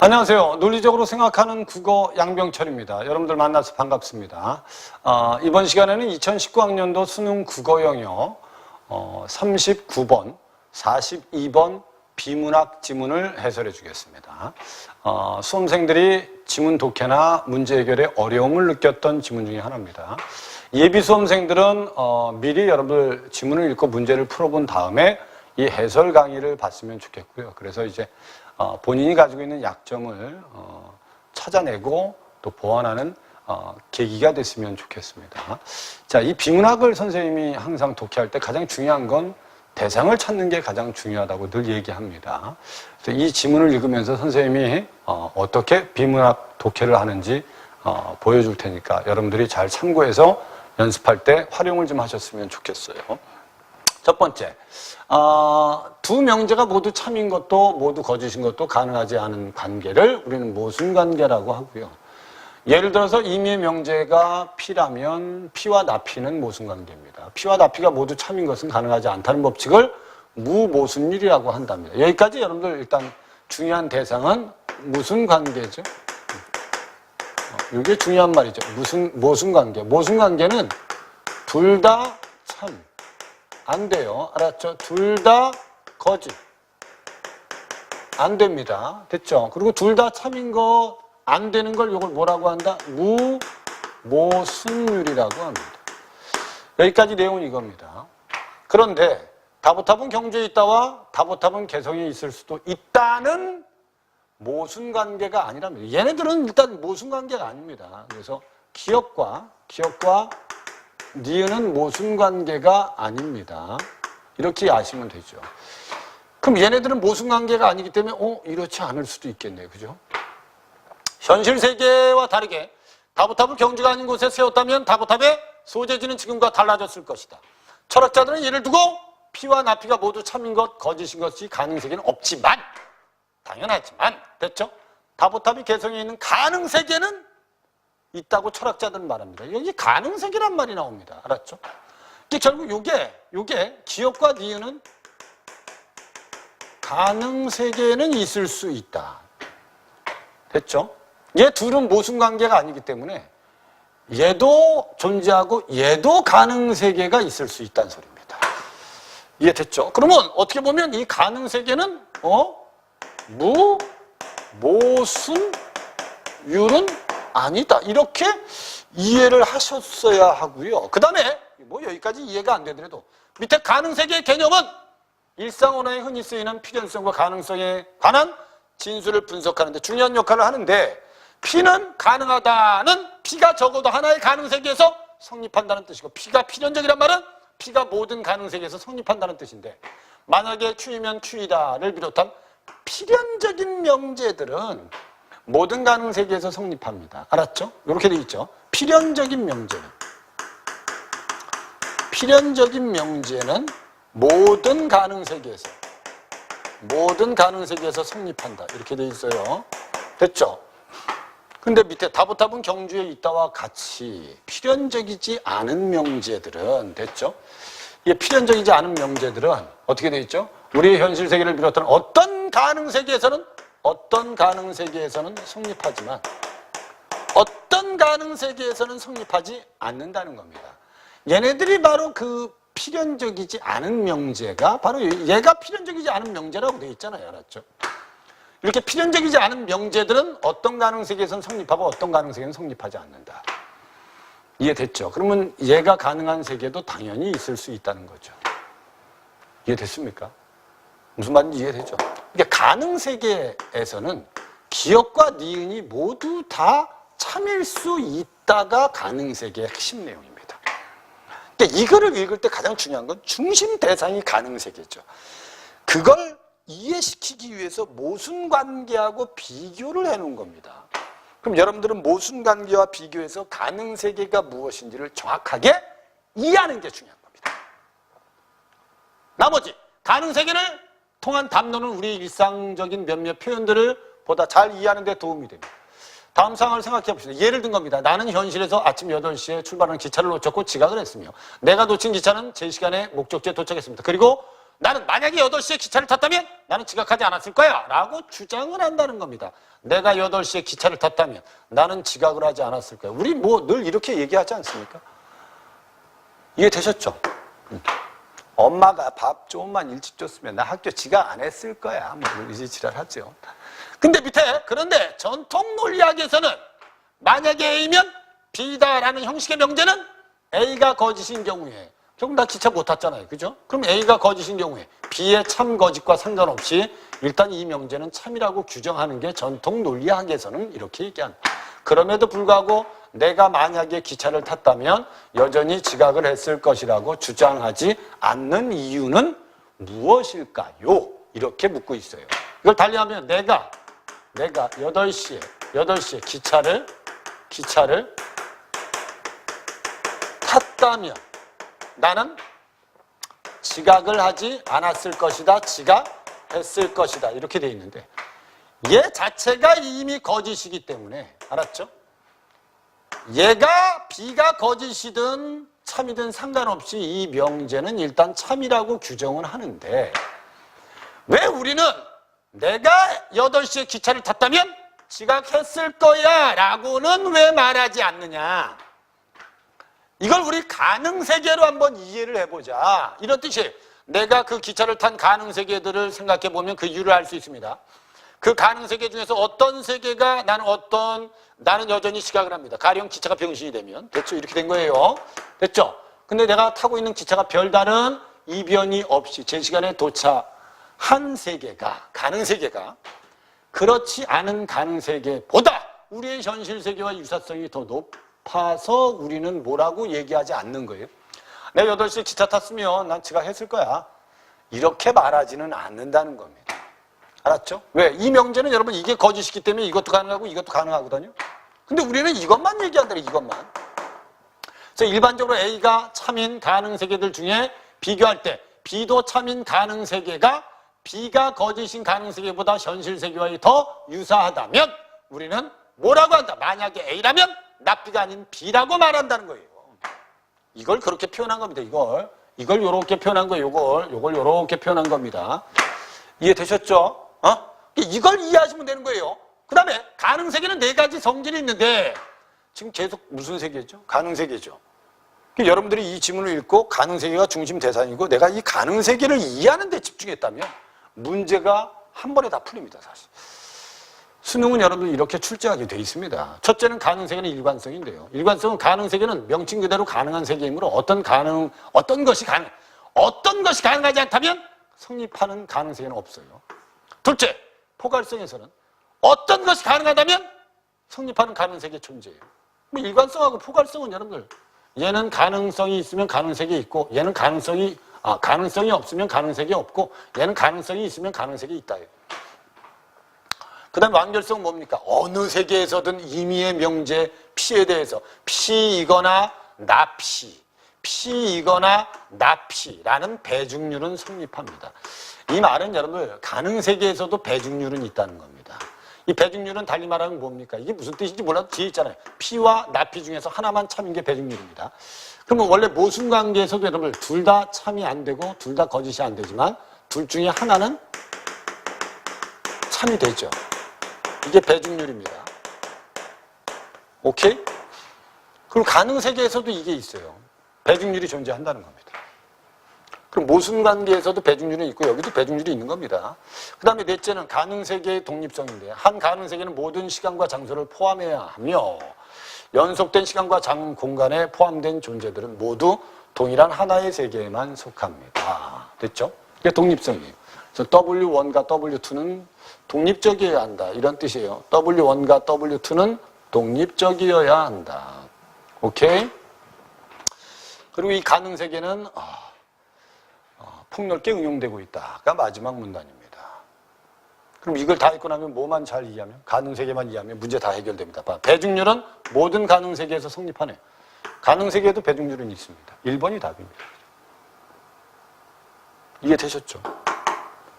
안녕하세요. 논리적으로 생각하는 국어 양병철입니다. 여러분들 만나서 반갑습니다. 이번 시간에는 2019학년도 수능 국어 영역 39번, 42번 비문학 지문을 해설해 주겠습니다. 수험생들이 지문 독해나 문제 해결에 어려움을 느꼈던 지문 중에 하나입니다. 예비 수험생들은 미리 여러분들 지문을 읽고 문제를 풀어본 다음에 이 해설 강의를 봤으면 좋겠고요. 그래서 이제 본인이 가지고 있는 약점을 찾아내고 또 보완하는 계기가 됐으면 좋겠습니다. 자, 이 비문학을 선생님이 항상 독해할 때 가장 중요한 건 대상을 찾는 게 가장 중요하다고 늘 얘기합니다. 그래서 이 지문을 읽으면서 선생님이 어떻게 비문학 독해를 하는지 보여줄 테니까 여러분들이 잘 참고해서 연습할 때 활용을 좀 하셨으면 좋겠어요. 첫 번째, 두 명제가 모두 참인 것도 모두 거짓인 것도 가능하지 않은 관계를 우리는 모순관계라고 하고요. 예를 들어서 임의의 명제가 피라면 피와 나피는 모순관계입니다. 피와 나피가 모두 참인 것은 가능하지 않다는 법칙을 무모순율이라고 한답니다. 여기까지 여러분들 일단 중요한 대상은 무슨 관계죠? 이게 중요한 말이죠. 모순관계. 모순관계는 둘 다 참. 안 돼요. 알았죠? 둘 다 거짓. 안 됩니다. 됐죠? 그리고 둘 다 참인 거, 안 되는 걸 이걸 뭐라고 한다? 무모순율이라고 합니다. 여기까지 내용은 이겁니다. 그런데 다보탑은 경주에 있다와 다보탑은 개성에 있을 수도 있다는 모순관계가 아니랍니다. 얘네들은 일단 모순관계가 아닙니다. 그래서 기억과 니은은 모순관계가 아닙니다. 이렇게 아시면 되죠. 그럼 얘네들은 모순관계가 아니기 때문에 이렇지 않을 수도 있겠네요. 그죠? 현실 세계와 다르게 다보탑을 경주가 아닌 곳에 세웠다면 다보탑의 소재지는 지금과 달라졌을 것이다. 철학자들은 예를 두고 피와 나피가 모두 참인 것, 거짓인 것이 가능세계는 없지만, 당연하지만, 됐죠? 다보탑이 개성에 있는 가능세계는 있다고 철학자들은 말합니다. 여기 가능세계란 말이 나옵니다. 알았죠? 결국 요게 기억과 니은은 가능세계는 있을 수 있다. 됐죠? 얘 둘은 모순관계가 아니기 때문에 얘도 존재하고 얘도 가능세계가 있을 수 있다는 소리입니다. 이해됐죠? 그러면 어떻게 보면 이 가능세계는 모순율은 아니다. 이렇게 이해를 하셨어야 하고요. 그 다음에 여기까지 이해가 안 되더라도 밑에 가능세계의 개념은 일상언어에 흔히 쓰이는 필연성과 가능성에 관한 진술을 분석하는 데 중요한 역할을 하는데, P는 가능하다는 P가 적어도 하나의 가능세계에서 성립한다는 뜻이고, P가 필연적이란 말은 P가 모든 가능세계에서 성립한다는 뜻인데, 만약에 Q이면 Q이다를 비롯한 필연적인 명제들은 모든 가능세계에서 성립합니다. 알았죠? 이렇게 돼 있죠. 필연적인 명제는 모든 가능세계에서 성립한다. 이렇게 돼 있어요. 됐죠? 근데 밑에 다보탑은 경주에 있다와 같이 필연적이지 않은 명제들은, 됐죠? 이 필연적이지 않은 명제들은 어떻게 돼 있죠? 우리의 현실 세계를 비롯한 어떤 가능세계에서는 성립하지만 어떤 가능세계에서는 성립하지 않는다는 겁니다. 얘네들이 바로 그 필연적이지 않은 명제가 바로 얘가 필연적이지 않은 명제라고 되어 있잖아요. 알았죠? 이렇게 필연적이지 않은 명제들은 어떤 가능세계에서는 성립하고 어떤 가능세계에는 성립하지 않는다. 이해됐죠? 그러면 얘가 가능한 세계도 당연히 있을 수 있다는 거죠. 이해됐습니까? 무슨 말인지 이해되죠? 그러니까 가능세계에서는 기억과 니은이 모두 다 참일 수 있다가 가능세계의 핵심 내용입니다. 그러니까 이거를 읽을 때 가장 중요한 건 중심 대상이 가능세계죠. 그걸 이해시키기 위해서 모순관계하고 비교를 해놓은 겁니다. 그럼 여러분들은 모순관계와 비교해서 가능세계가 무엇인지를 정확하게 이해하는 게 중요한 겁니다. 나머지 가능세계를 통한 담론은 우리 일상적인 몇몇 표현들을 보다 잘 이해하는 데 도움이 됩니다. 다음 상황을 생각해 봅시다. 예를 든 겁니다. 나는 현실에서 아침 8시에 출발하는 기차를 놓쳤고 지각을 했으며, 내가 놓친 기차는 제 시간에 목적지에 도착했습니다. 그리고 나는 만약에 8시에 기차를 탔다면 나는 지각하지 않았을 거야 라고 주장을 한다는 겁니다. 내가 8시에 기차를 탔다면 나는 지각을 하지 않았을 거야. 우리 뭐 늘 이렇게 얘기하지 않습니까? 이해되셨죠? 엄마가 밥 조금만 일찍 줬으면 나 학교 지각 안 했을 거야. 뭐 의지지랄하죠. 근데 밑에 그런데 전통 논리학에서는 만약에 A면 B다라는 형식의 명제는 A가 거짓인 경우에 조금 나 기차 못 탔잖아요. 그죠? 그럼 A가 거짓인 경우에 B의 참 거짓과 상관없이 일단 이 명제는 참이라고 규정하는 게 전통 논리학에서는 이렇게 얘기한다. 그럼에도 불구하고 내가 만약에 기차를 탔다면 여전히 지각을 했을 것이라고 주장하지 않는 이유는 무엇일까요? 이렇게 묻고 있어요. 이걸 달리하면 내가 8시에 기차를 탔다면 나는 지각을 하지 않았을 것이다. 지각했을 것이다. 이렇게 돼 있는데 얘 자체가 이미 거짓이기 때문에 알았죠? 얘가 B가 거짓이든 참이든 상관없이 이 명제는 일단 참이라고 규정을 하는데 왜 우리는 내가 8시에 기차를 탔다면 지각했을 거야 라고는 왜 말하지 않느냐. 이걸 우리 가능세계로 한번 이해를 해보자. 이런 뜻이에요. 내가 그 기차를 탄 가능세계들을 생각해보면 그 이유를 알 수 있습니다. 그 가능세계 중에서 어떤 세계가 나는 여전히 지각을 합니다. 가령 기차가 병신이 되면. 됐죠? 이렇게 된 거예요. 됐죠? 근데 내가 타고 있는 기차가 별다른 이변이 없이 제 시간에 도착한 세계가, 가능세계가 그렇지 않은 가능세계보다 우리의 현실세계와 유사성이 더 높아서 우리는 뭐라고 얘기하지 않는 거예요. 내가 8시에 기차 탔으면 난 지각했을 거야. 이렇게 말하지는 않는다는 겁니다. 알았죠? 왜? 이 명제는 여러분 이게 거짓이기 때문에 이것도 가능하고 이것도 가능하거든요. 근데 우리는 이것만 얘기한다. 이것만. 그래서 일반적으로 A가 참인 가능세계들 중에 비교할 때 B도 참인 가능세계가 B가 거짓인 가능세계보다 현실세계와 더 유사하다면 우리는 뭐라고 한다? 만약에 A라면 납비가 아닌 B라고 말한다는 거예요. 이걸 그렇게 표현한 겁니다. 이걸 요렇게 표현한 거예요. 요걸 요렇게 표현한 겁니다. 이해되셨죠? 이걸 이해하시면 되는 거예요. 그 다음에 가능세계는 4가지 성질이 있는데 지금 계속 무슨 세계죠? 가능세계죠. 여러분들이 이 지문을 읽고 가능세계가 중심 대상이고 내가 이 가능세계를 이해하는 데 집중했다면 문제가 한 번에 다 풀립니다. 사실. 수능은 여러분들 이렇게 출제하게 돼 있습니다. 첫째는 가능세계는 일관성인데요. 일관성은 가능세계는 명칭 그대로 가능한 세계이므로 어떤 것이 가능하지 않다면 성립하는 가능세계는 없어요. 둘째, 포괄성에서는 어떤 것이 가능하다면 성립하는 가능세계 존재예요. 일관성하고 포괄성은 여러분들 얘는 가능성이 있으면 가능세계 있고 얘는 가능성이 없으면 가능세계 없고 얘는 가능성이 있으면 가능세계 있다예요. 그 다음에 완결성은 뭡니까? 어느 세계에서든 임의의 명제 P에 대해서 P이거나 나P라는 배중률은 성립합니다. 이 말은 여러분들 가능세계에서도 배중률은 있다는 겁니다. 이 배중률은 달리 말하면 뭡니까? 이게 무슨 뜻인지 몰라도 뒤에 있잖아요. P와 나P 중에서 하나만 참인 게 배중률입니다. 그러면 원래 모순관계에서도 여러분들 둘 다 참이 안 되고 둘 다 거짓이 안 되지만 둘 중에 하나는 참이 되죠. 이게 배중률입니다. 오케이? 그리고 가능세계에서도 이게 있어요. 배중률이 존재한다는 겁니다. 그럼 모순관계에서도 배중률이 있고 여기도 배중률이 있는 겁니다. 그 다음에 넷째는 가능세계의 독립성인데 한 가능세계는 모든 시간과 장소를 포함해야 하며 연속된 시간과 공간에 포함된 존재들은 모두 동일한 하나의 세계에만 속합니다. 됐죠? 이게 독립성이에요. 그래서 W1과 W2는 독립적이어야 한다. 이런 뜻이에요. W1과 W2는 독립적이어야 한다. 오케이? 그리고 이 가능세계는 폭넓게 응용되고 있다가 마지막 문단입니다. 그럼 이걸 다 읽고 나면 뭐만 잘 이해하면? 가능세계만 이해하면 문제 다 해결됩니다. 배중률은 모든 가능세계에서 성립하네요. 가능세계에도 배중률은 있습니다. 1번이 답입니다. 이해되셨죠?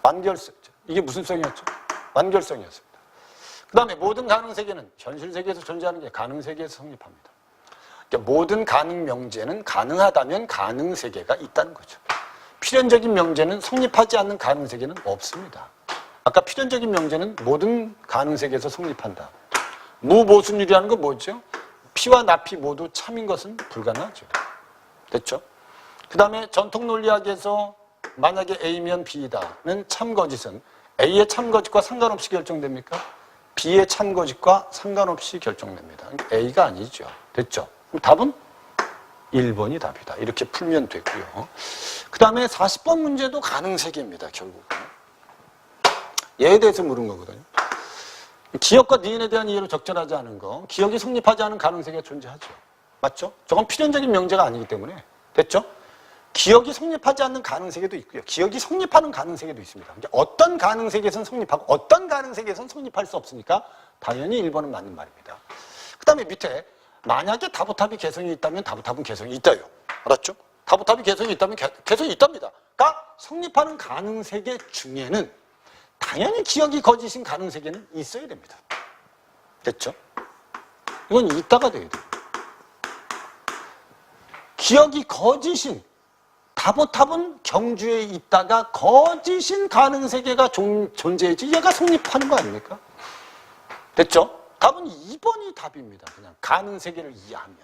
완결성. 이게 무슨 성이었죠? 완결성이었습니다. 그 다음에 모든 가능세계는 현실세계에서 존재하는 게 가능세계에서 성립합니다. 그러니까 모든 가능 명제는 가능하다면 가능세계가 있다는 거죠. 필연적인 명제는 성립하지 않는 가능세계는 없습니다. 아까 필연적인 명제는 모든 가능세계에서 성립한다. 무모순율이라는 건 뭐죠? P와 나P 모두 참인 것은 불가능하죠. 됐죠? 그 다음에 전통 논리학에서 만약에 A면 B다는 참거짓은 A의 참거짓과 상관없이 결정됩니까? B의 참거짓과 상관없이 결정됩니다. A가 아니죠. 됐죠? 그럼 답은 1번이 답이다. 이렇게 풀면 되고요. 그 다음에 40번 문제도 가능세계입니다. 결국. 얘에 대해서 물은 거거든요. 기억과 니은에 대한 이해로 적절하지 않은 거, 기억이 성립하지 않은 가능세계가 존재하죠. 맞죠? 저건 필연적인 명제가 아니기 때문에. 됐죠? 기억이 성립하지 않는 가능세계도 있고요. 기억이 성립하는 가능세계도 있습니다. 어떤 가능세계에서는 성립하고 어떤 가능세계에서는 성립할 수 없으니까 당연히 1번은 맞는 말입니다. 그 다음에 밑에 만약에 다보탑이 개성이 있다면 다보탑은 개성이 있다요. 알았죠? 다보탑이 개성이 있다면 개성이 있답니다. 그러니까 성립하는 가능세계 중에는 당연히 기억이 거짓인 가능세계는 있어야 됩니다. 됐죠? 이건 있다가 돼야 돼요. 기억이 거짓인 다보탑은 경주에 있다가 거짓인 가능세계가 존재해야지 얘가 성립하는 거 아닙니까? 됐죠? 답은 2번이 답입니다. 그냥 가능세계를 이해하면.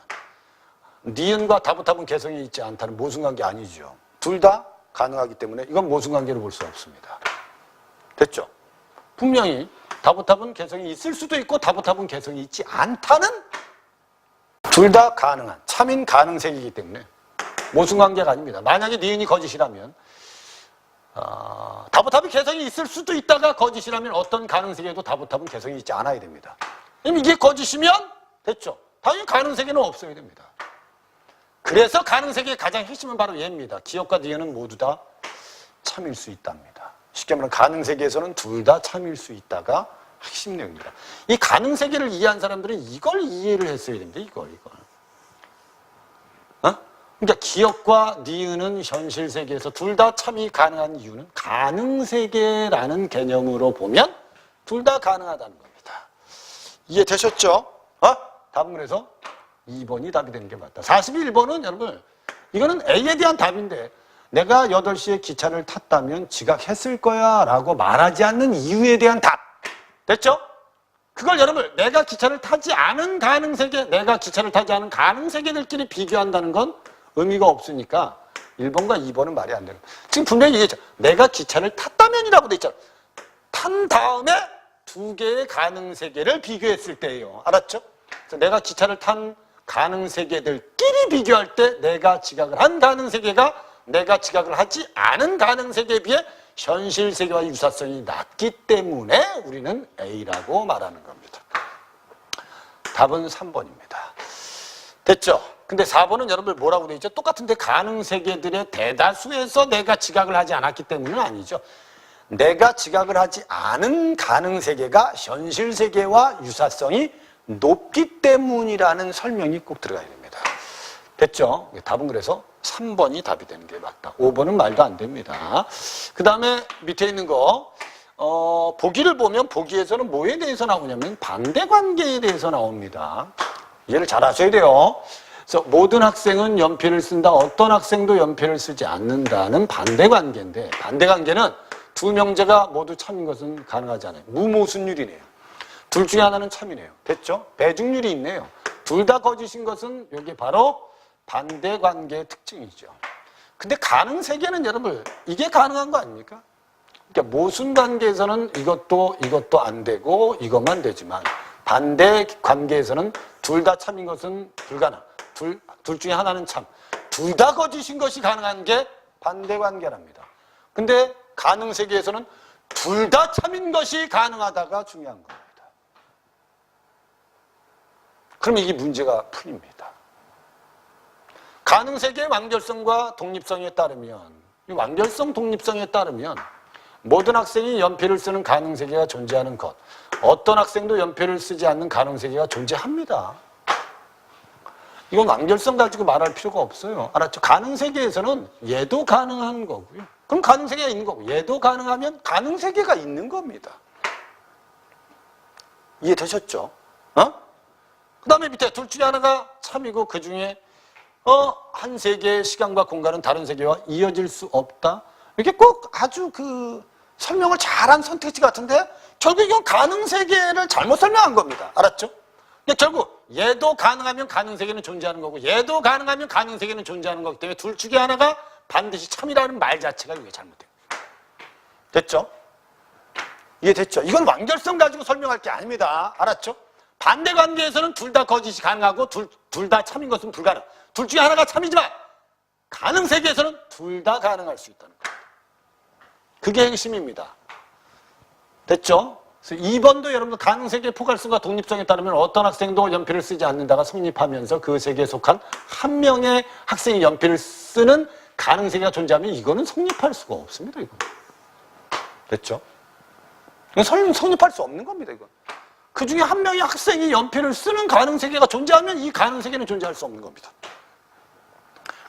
니은과 다보탑은 개성이 있지 않다는 모순관계 아니죠. 둘 다 가능하기 때문에 이건 모순관계로 볼 수 없습니다. 됐죠? 분명히 다보탑은 개성이 있을 수도 있고 다보탑은 개성이 있지 않다는 둘 다 가능한 참인 가능세계이기 때문에 모순관계가 아닙니다. 만약에 니은이 거짓이라면 다보탑이 개성이 있을 수도 있다가 거짓이라면 어떤 가능세계에도 다보탑은 개성이 있지 않아야 됩니다. 그럼 이게 거짓이면 됐죠? 당연히 가능세계는 없어야 됩니다. 그래서 가능세계의 가장 핵심은 바로 얘입니다. 기억과 니은은 모두 다 참일 수 있답니다. 쉽게 말하면 가능세계에서는 둘 다 참일 수 있다가 핵심 내용입니다. 이 가능세계를 이해한 사람들은 이걸 이해를 했어야 됩니다. 이걸. 그러니까 기억과 니은은 현실 세계에서 둘 다 참이 가능한 이유는 가능세계라는 개념으로 보면 둘 다 가능하다는 겁니다. 이해되셨죠? 답은 그래서 2번이 답이 되는 게 맞다. 41번은 여러분 이거는 A에 대한 답인데 내가 8시에 기차를 탔다면 지각했을 거야 라고 말하지 않는 이유에 대한 답. 됐죠? 그걸 여러분 내가 기차를 타지 않은 가능세계, 내가 기차를 타지 않은 가능세계들끼리 비교한다는 건 의미가 없으니까 1번과 2번은 말이 안 되는. 지금 분명히 얘기했죠. 내가 기차를 탔다면이라고 돼 있잖아. 탄 다음에 두 개의 가능세계를 비교했을 때예요. 알았죠? 그래서 내가 기차를 탄 가능세계들끼리 비교할 때 내가 지각을 한 가능세계가 내가 지각을 하지 않은 가능세계에 비해 현실세계와 유사성이 낮기 때문에 우리는 A라고 말하는 겁니다. 답은 3번입니다. 됐죠? 근데 4번은 여러분 뭐라고 돼 있죠? 똑같은데 가능세계들의 대다수에서 내가 지각을 하지 않았기 때문은 아니죠. 내가 지각을 하지 않은 가능세계가 현실세계와 유사성이 높기 때문이라는 설명이 꼭 들어가야 됩니다. 됐죠? 답은 그래서 3번이 답이 되는 게 맞다. 5번은 말도 안 됩니다. 그 다음에 밑에 있는 거 보기를 보면 보기에서는 뭐에 대해서 나오냐면 반대관계에 대해서 나옵니다. 이해를 잘 하셔야 돼요. 그래서 모든 학생은 연필을 쓴다. 어떤 학생도 연필을 쓰지 않는다는 반대관계인데 반대관계는 두 명제가 모두 참인 것은 가능하지 않아요. 무모순율이네요. 둘 중에 하나는 참이네요. 됐죠? 배중률이 있네요. 둘 다 거짓인 것은 이게 바로 반대관계의 특징이죠. 근데 가능세계는 여러분 이게 가능한 거 아닙니까? 그러니까 모순관계에서는 이것도 안 되고 이것만 되지만 반대관계에서는 둘 다 참인 것은 불가능. 둘 중에 하나는 참. 둘 다 거짓인 것이 가능한 게 반대관계랍니다. 근데 가능세계에서는 둘 다 참인 것이 가능하다가 중요한 겁니다. 그럼 이게 문제가 풀립니다. 가능세계의 완결성과 독립성에 따르면 이 완결성 독립성에 따르면 모든 학생이 연필을 쓰는 가능세계가 존재하는 것, 어떤 학생도 연필을 쓰지 않는 가능세계가 존재합니다. 이건 완결성 가지고 말할 필요가 없어요. 알았죠? 가능세계에서는 얘도 가능한 거고요. 그럼 가능세계가 있는 거고 얘도 가능하면 가능세계가 있는 겁니다. 이해되셨죠? 그 다음에 밑에 둘 중에 하나가 참이고 그 중에 한 세계의 시간과 공간은 다른 세계와 이어질 수 없다. 이렇게 꼭 아주 설명을 잘한 선택지 같은데 결국 이건 가능세계를 잘못 설명한 겁니다. 알았죠? 결국 얘도 가능하면 가능세계는 존재하는 거고 얘도 가능하면 가능세계는 존재하는 거기 때문에 둘 중에 하나가 반드시 참이라는 말 자체가 이게 잘못된 거예요. 됐죠? 이해됐죠? 이건 완결성 가지고 설명할 게 아닙니다. 알았죠? 반대 관계에서는 둘 다 거짓이 가능하고 둘 다 참인 것은 불가능. 둘 중에 하나가 참이지만 가능세계에서는 둘 다 가능할 수 있다는 거예요. 그게 핵심입니다. 됐죠? 그래서 2번도 여러분들 가능세계의 포괄성과 독립성에 따르면 어떤 학생도 연필을 쓰지 않는다가 성립하면서 그 세계에 속한 한 명의 학생이 연필을 쓰는 가능세계가 존재하면 이거는 성립할 수가 없습니다. 이건. 됐죠? 이건 성립할 수 없는 겁니다. 이건. 그 중에 한 명의 학생이 연필을 쓰는 가능세계가 존재하면 이 가능세계는 존재할 수 없는 겁니다.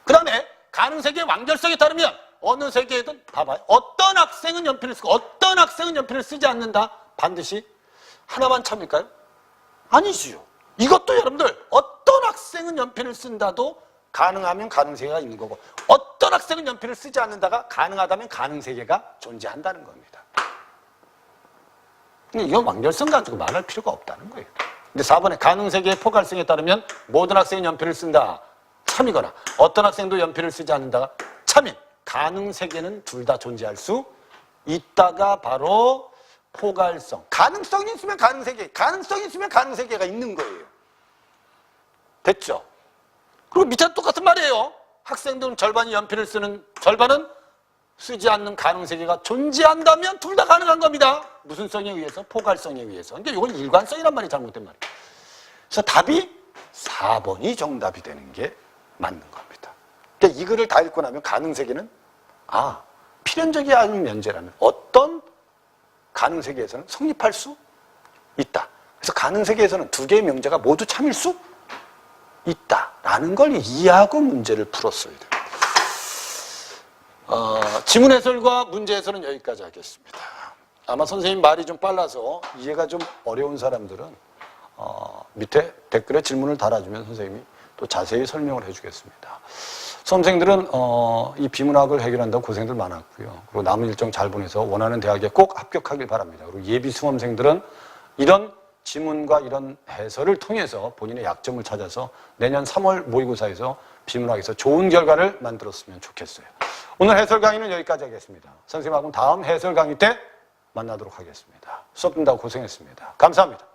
그 다음에 가능세계의 완결성에 따르면 어느 세계에든 봐봐요. 어떤 학생은 연필을 쓰고 어떤 학생은 연필을 쓰지 않는다. 반드시 하나만 참일까요? 아니지요. 이것도 여러분들 어떤 학생은 연필을 쓴다도 가능하면 가능세계가 있는 거고 어떤 학생은 연필을 쓰지 않는다가 가능하다면 가능세계가 존재한다는 겁니다. 이건 완결성 가지고 말할 필요가 없다는 거예요. 근데 4번에 가능세계의 포괄성에 따르면 모든 학생이 연필을 쓴다. 참이거나 어떤 학생도 연필을 쓰지 않는다가 참인. 가능세계는 둘 다 존재할 수 있다가 바로 포괄성. 가능성이 있으면 가능세계, 가능성이 있으면 가능세계가 있는 거예요. 됐죠? 그리고 밑에는 똑같은 말이에요. 학생들은 절반이 연필을 쓰는, 절반은 쓰지 않는 가능세계가 존재한다면 둘 다 가능한 겁니다. 무슨 성에 의해서? 포괄성에 의해서. 근데 이건 일관성이란 말이 잘못된 말이에요. 그래서 답이 4번이 정답이 되는 게 맞는 겁니다. 그러니까 이 글을 다 읽고 나면 가능세계는 필연적이 아닌 면제라면 어떤 가능세계에서는 성립할 수 있다. 그래서 가능세계에서는 두 개의 명제가 모두 참일 수 있다라는 걸 이해하고 문제를 풀었어야 돼요. 지문 해설과 문제 해설은 여기까지 하겠습니다. 아마 선생님 말이 좀 빨라서 이해가 좀 어려운 사람들은 밑에 댓글에 질문을 달아주면 선생님이 또 자세히 설명을 해주겠습니다. 수험생들은 이 비문학을 해결한다고 고생들 많았고요. 그리고 남은 일정 잘 보내서 원하는 대학에 꼭 합격하길 바랍니다. 그리고 예비 수험생들은 이런 지문과 이런 해설을 통해서 본인의 약점을 찾아서 내년 3월 모의고사에서 비문학에서 좋은 결과를 만들었으면 좋겠어요. 오늘 해설 강의는 여기까지 하겠습니다. 선생님하고는 다음 해설 강의 때 만나도록 하겠습니다. 수업 듣는다고 고생했습니다. 감사합니다.